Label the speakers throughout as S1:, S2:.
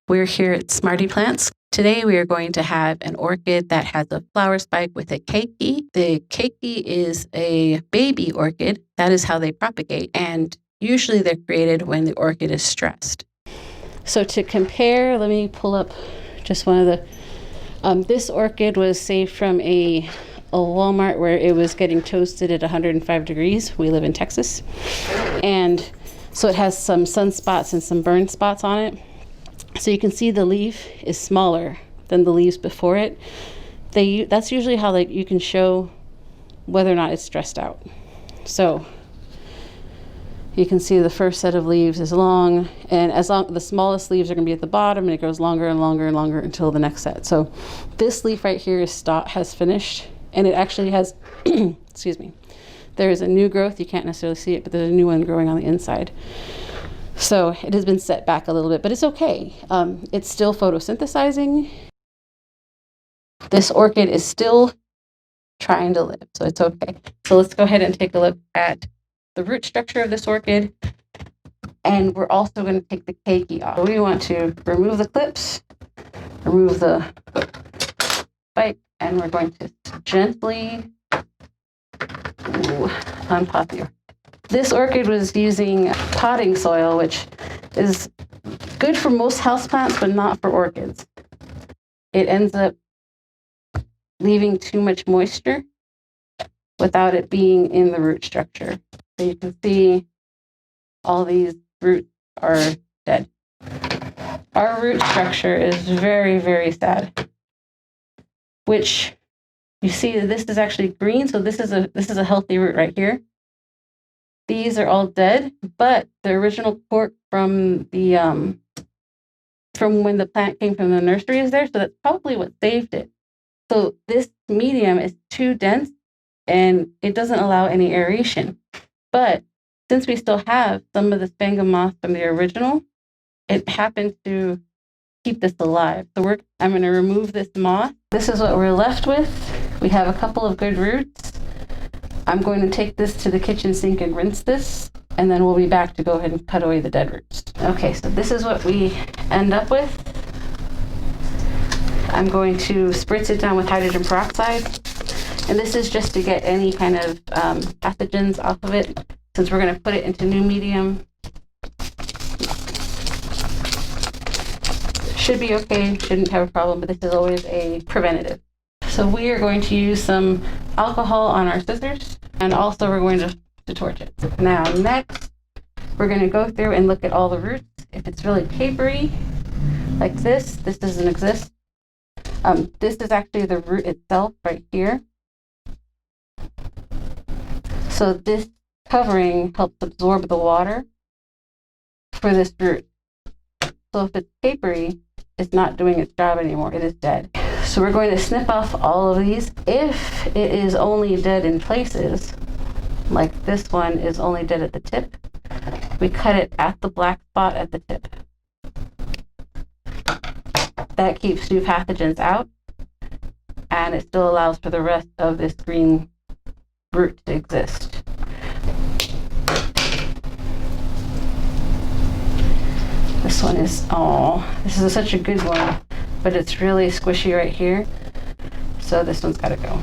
S1: We're here at Smarty Plants. Today we are going to have an orchid that has a flower spike with a keiki. The keiki is a baby orchid. That is how they propagate. And usually they're created when the orchid is stressed. So to compare, let me pull up just one of the, this orchid was saved from a Walmart where it was getting toasted at 105 degrees. We live in Texas. And so it has some sunspots and some burn spots on it. So you can see the leaf is smaller than the leaves before it. That's usually how you can show whether or not it's stressed out. So you can see the first set of leaves is long, and the smallest leaves are going to be at the bottom, and it goes longer and longer and longer until the next set. So this leaf right here has finished, and it actually has, excuse me, there is a new growth. You can't necessarily see it, but there's a new one growing on the inside. So it has been set back a little bit, but it's okay. It's still photosynthesizing. This orchid is still trying to live, so it's okay. So let's go ahead and take a look at the root structure of this orchid. And we're also going to take the keiki off. We want to remove the clips, remove the spike, and we're going to gently unpot the orchid. This orchid was using potting soil, which is good for most houseplants, but not for orchids. It ends up leaving too much moisture without it being in the root structure. So you can see all these roots are dead. Our root structure is very, very sad, which you see that this is actually green. So this is a healthy root right here. These are all dead, but the original cork from when the plant came from the nursery is there, so that's probably what saved it. So this medium is too dense, and it doesn't allow any aeration. But since we still have some of the sphagnum moss from the original, it happens to keep this alive. So I'm going to remove this moss. This is what we're left with. We have a couple of good roots. I'm going to take this to the kitchen sink and rinse this, and then we'll be back to go ahead and cut away the dead roots. Okay, so this is what we end up with. I'm going to spritz it down with hydrogen peroxide, and this is just to get any kind of pathogens off of it, since we're going to put it into new medium. Should be okay, shouldn't have a problem, but this is always a preventative. So we are going to use some alcohol on our scissors, and also we're going to torch it. Now next, we're going to go through and look at all the roots. If it's really papery, like this doesn't exist. This is actually the root itself right here. So this covering helps absorb the water for this root. So if it's papery, it's not doing its job anymore. It is dead. So we're going to snip off all of these. If it is only dead in places, like this one is only dead at the tip, we cut it at the black spot at the tip. That keeps new pathogens out, and it still allows for the rest of this green root to exist. This one is, this is such a good one, but it's really squishy right here. So this one's got to go.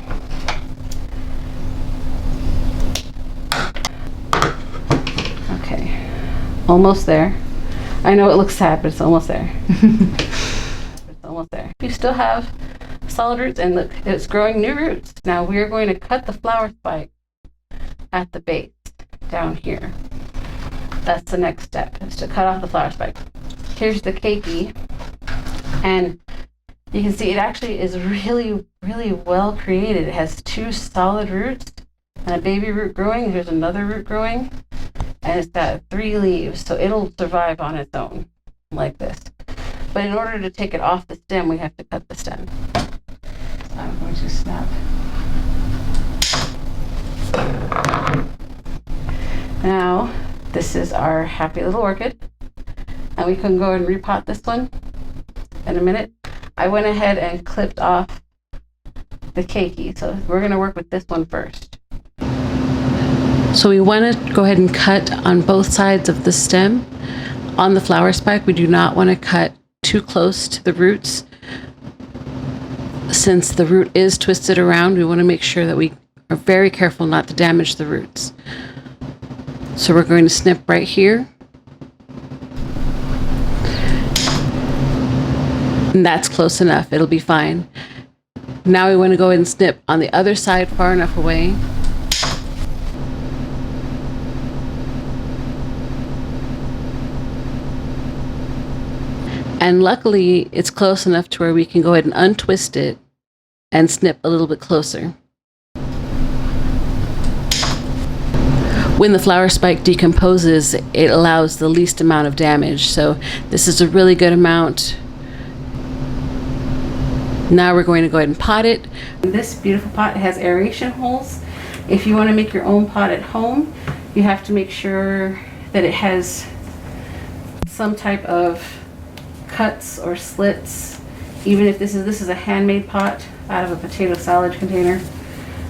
S1: Okay, almost there. I know it looks sad, but it's almost there. It's almost there. You still have solid roots, and look, it's growing new roots. Now we're going to cut the flower spike at the base down here. That's the next step, is to cut off the flower spike. Here's the keiki, and you can see it actually is really, really well created. It has two solid roots and a baby root growing. Here's another root growing, and it's got 3 leaves, so it'll survive on its own like this. But in order to take it off the stem, we have to cut the stem. So I'm going to snap. Now, this is our happy little orchid, and we can go and repot this one in a minute. I went ahead and clipped off the keiki, so we're going to work with this one first. So we want to go ahead and cut on both sides of the stem. On the flower spike, we do not want to cut too close to the roots. Since the root is twisted around, we want to make sure that we are very careful not to damage the roots. So we're going to snip right here. And that's close enough, it'll be fine. Now we want to go ahead and snip on the other side far enough away. And luckily, it's close enough to where we can go ahead and untwist it and snip a little bit closer. When the flower spike decomposes, it allows the least amount of damage. So this is a really good amount. Now we're going to go ahead and pot it. This beautiful pot has aeration holes. If you want to make your own pot at home, you have to make sure that it has some type of cuts or slits. Even if this is a handmade pot out of a potato salad container,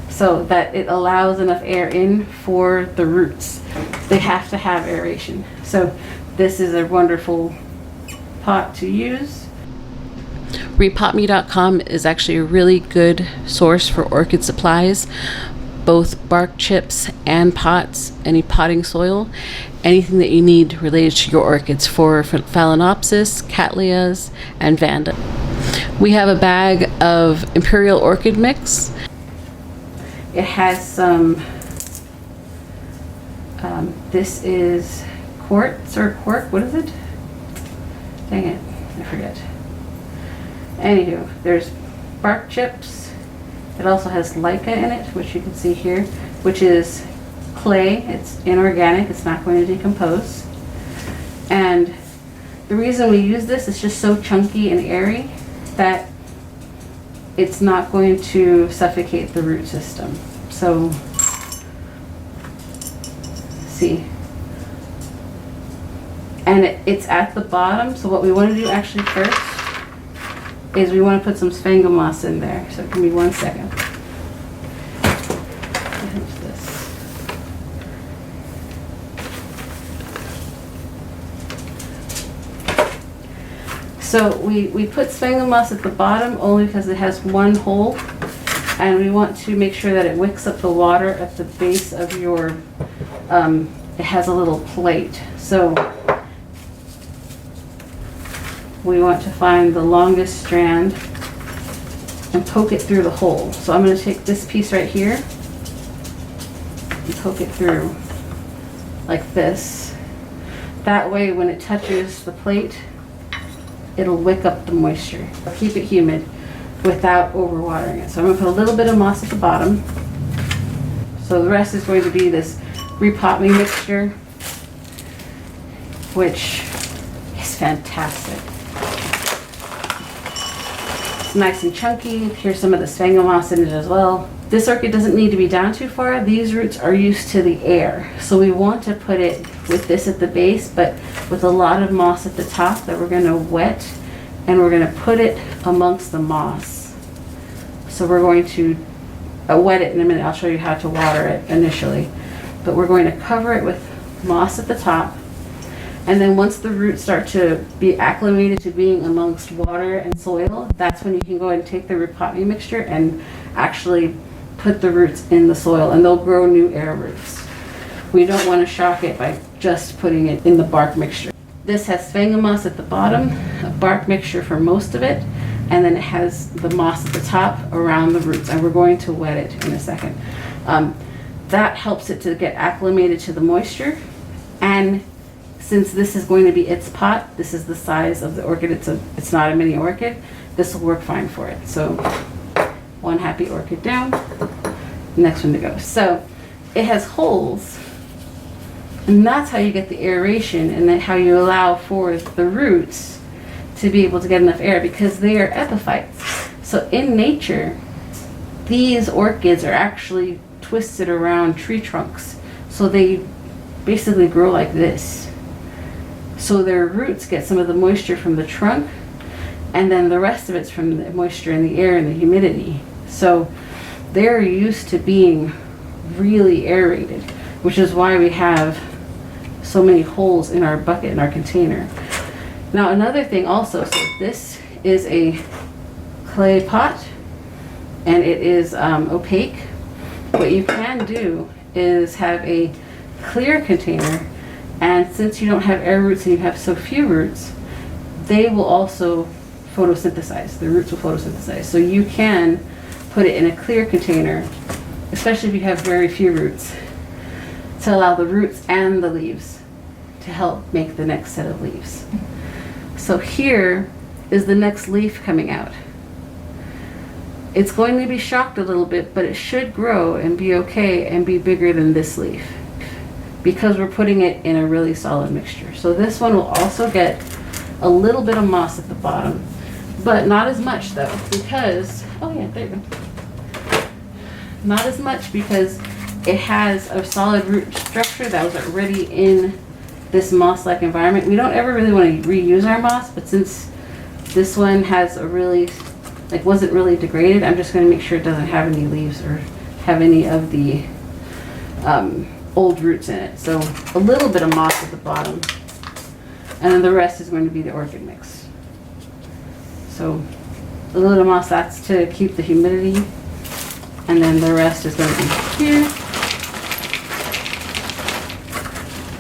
S1: so that it allows enough air in for the roots. They have to have aeration. So this is a wonderful pot to use. Repotme.com is actually a really good source for orchid supplies, both bark chips and pots, any potting soil, anything that you need related to your orchids for phalaenopsis, cattleyas, and vanda. We have a bag of Imperial Orchid mix. It has some, this is quartz or cork, what is it? Dang it, I forget. Anywho, there's bark chips. It also has LICA in it, which you can see here, which is clay. It's inorganic, it's not going to decompose. And the reason we use this is just so chunky and airy that it's not going to suffocate the root system. So, see. And it's at the bottom, so what we want to do actually first is we want to put some sphagnum in there. So give me 1 second. So we put sphagnum moss at the bottom only because it has one hole, and we want to make sure that it wicks up the water at the base of your, it has a little plate. So we want to find the longest strand and poke it through the hole. So I'm going to take this piece right here and poke it through like this. That way when it touches the plate, it'll wick up the moisture. Keep it humid without overwatering it. So I'm going to put a little bit of moss at the bottom. So the rest is going to be this Repotting mixture, which is fantastic. It's nice and chunky. Here's some of the sphagnum moss in it as well. This orchid doesn't need to be down too far. These roots are used to the air. So we want to put it with this at the base, but with a lot of moss at the top that we're going to wet, and we're going to put it amongst the moss. So we're going to wet it in a minute. I'll show you how to water it initially. But we're going to cover it with moss at the top. And then once the roots start to be acclimated to being amongst water and soil, that's when you can go ahead and take the Repotting mixture and actually put the roots in the soil, and they'll grow new air roots. We don't want to shock it by just putting it in the bark mixture. This has sphagnum moss at the bottom, a bark mixture for most of it, and then it has the moss at the top around the roots, and we're going to wet it in a second. That helps it to get acclimated to the moisture, and since this is going to be its pot, this is the size of the orchid, it's not a mini orchid, this will work fine for it. So one happy orchid down, next one to go. So it has holes, and that's how you get the aeration, and then how you allow for the roots to be able to get enough air, because they are epiphytes. So in nature, these orchids are actually twisted around tree trunks. So they basically grow like this. So their roots get some of the moisture from the trunk, and then the rest of it's from the moisture in the air and the humidity. So they're used to being really aerated, which is why we have so many holes in our bucket, in our container. Now another thing also, so this is a clay pot and it is opaque. What you can do is have a clear container, and since you don't have air roots and you have so few roots, they will also photosynthesize. The roots will photosynthesize. So you can put it in a clear container, especially if you have very few roots, to allow the roots and the leaves to help make the next set of leaves. So here is the next leaf coming out. It's going to be shocked a little bit, but it should grow and be okay and be bigger than this leaf because we're putting it in a really solid mixture. So this one will also get a little bit of moss at the bottom, but not as much though, because, oh yeah, there you go. Not as much because it has a solid root structure that was already in this moss-like environment. We don't ever really want to reuse our moss, but since this one has a really, like, wasn't really degraded, I'm just going to make sure it doesn't have any leaves or have any of the old roots in it. So a little bit of moss at the bottom, and then the rest is going to be the orchid mix. So a little bit of moss, that's to keep the humidity, and then the rest is going to be here.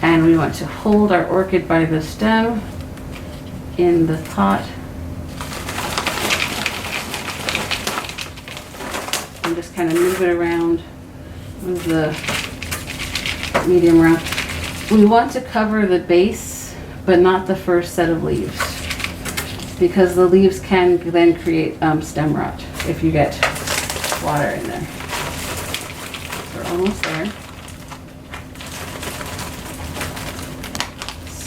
S1: And we want to hold our orchid by the stem in the pot. And just kind of move it around, move the medium around. We want to cover the base, but not the first set of leaves, because the leaves can then create stem rot if you get water in there. We're almost there.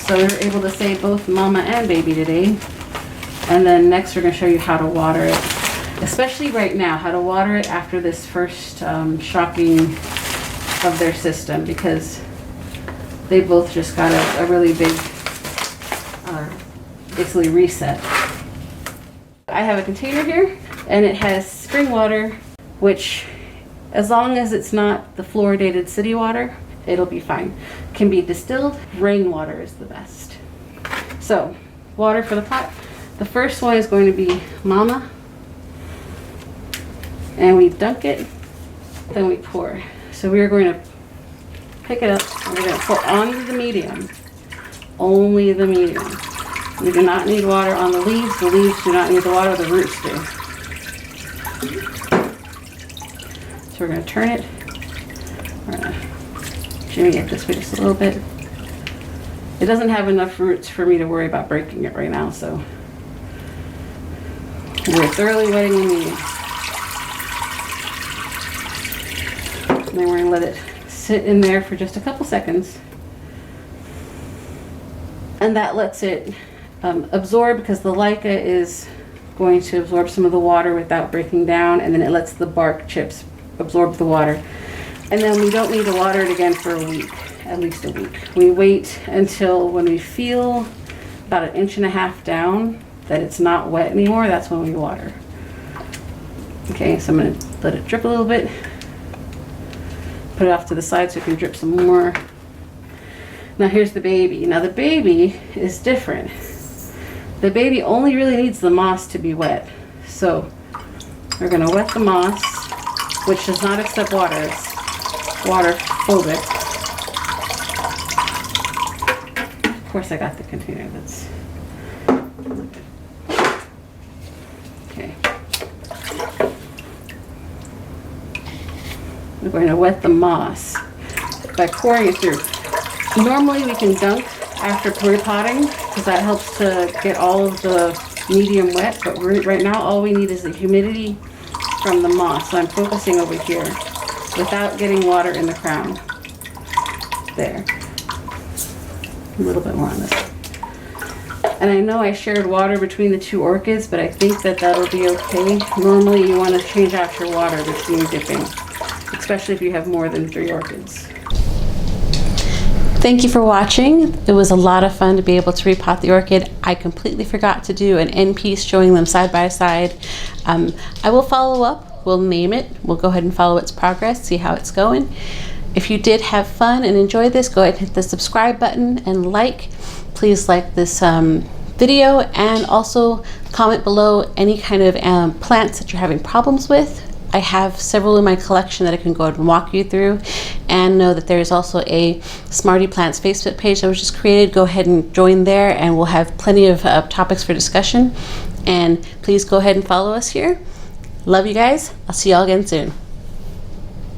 S1: So we were able to save both mama and baby today. And then next we're going to show you how to water it, especially right now, how to water it after this first shocking of their system, because they both just got a really big, basically reset. I have a container here and it has spring water, which as long as it's not the fluoridated city water, it'll be fine. Can be distilled. Rainwater is the best. So, water for the pot. The first one is going to be mama. And we dunk it, then we pour. So we are going to pick it up and we're going to pour onto the medium. Only the medium. We do not need water on the leaves. The leaves do not need the water, the roots do. So we're going to turn it. We're going to jimmy it this way just a little bit. It doesn't have enough roots for me to worry about breaking it right now, so we're thoroughly wetting the medium. And then we're going to let it sit in there for just a couple seconds. And that lets it absorb, because the LICA is going to absorb some of the water without breaking down, and then it lets the bark chips absorb the water. And then we don't need to water it again for a week, at least a week. We wait until when we feel about 1.5 inches down that it's not wet anymore, that's when we water. Okay, so I'm going to let it drip a little bit. Put it off to the side so it can drip some more. Now here's the baby. Now the baby is different. The baby only really needs the moss to be wet. So we're going to wet the moss, which does not accept water. It's water phobic. Of course I got the container. That's okay. We're going to wet the moss by pouring it through. Normally we can dunk after repotting because that helps to get all of the medium wet, but right now all we need is the humidity from the moss. So I'm focusing over here without getting water in the crown. There. A little bit more on this. And I know I shared water between the two orchids, but I think that that'll be okay. Normally you want to change out your water between dipping, especially if you have more than 3 orchids. Thank you for watching. It was a lot of fun to be able to repot the orchid. I completely forgot to do an end piece showing them side by side. I will follow up. We'll name it. We'll go ahead and follow its progress, see how it's going. If you did have fun and enjoy this, go ahead and hit the subscribe button and like. Please like this video, and also comment below any kind of plants that you're having problems with. I have several in my collection that I can go ahead and walk you through, and know that there is also a Smarty Plants Facebook page that was just created. Go ahead and join there, and we'll have plenty of topics for discussion. And please go ahead and follow us here. Love you guys. I'll see y'all again soon.